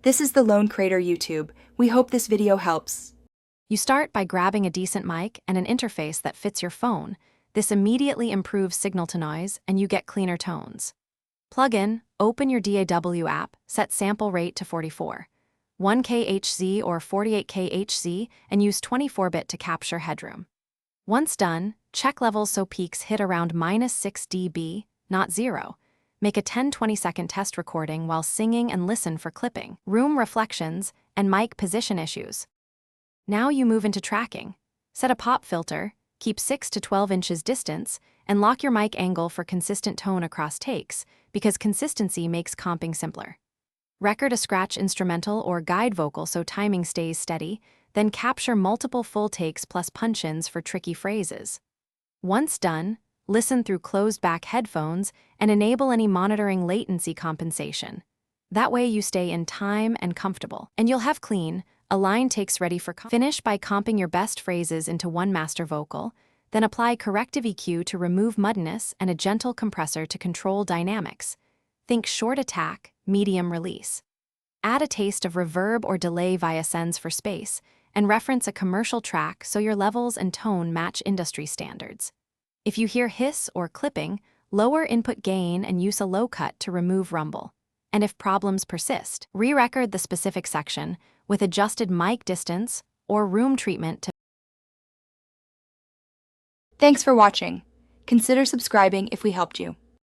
This is the Lone Crater YouTube. We hope this video helps. You start by grabbing a decent mic and an interface that fits your phone. This immediately improves signal-to-noise and you get cleaner tones. Plug in, open your DAW app, set sample rate to 44. 1K Hz or 48K Hz, and use 24-bit to capture headroom. Once done, check levels so peaks hit around -6 dB, not 0. Make a 10-20 second test recording while singing and listen for clipping, room reflections, and mic position issues. Now you move into tracking. Set a pop filter, keep 6 to 12 inches distance, and lock your mic angle for consistent tone across takes, because consistency makes comping simpler. Record a scratch instrumental or guide vocal so timing stays steady, then capture multiple full takes plus punch-ins for tricky phrases. Once done, listen through closed-back headphones and enable any monitoring latency compensation. That way you stay in time and comfortable, and you'll have clean, aligned takes ready for finish by comping your best phrases into one master vocal, then apply corrective EQ to remove muddiness and a gentle compressor to control dynamics. Think short attack, medium release. Add a taste of reverb or delay via sends for space, and reference a commercial track so your levels and tone match industry standards. If you hear hiss or clipping, lower input gain and use a low cut to remove rumble. And if problems persist, re-record the specific section with adjusted mic distance or room treatment to. Thanks for watching. Consider subscribing if we helped you.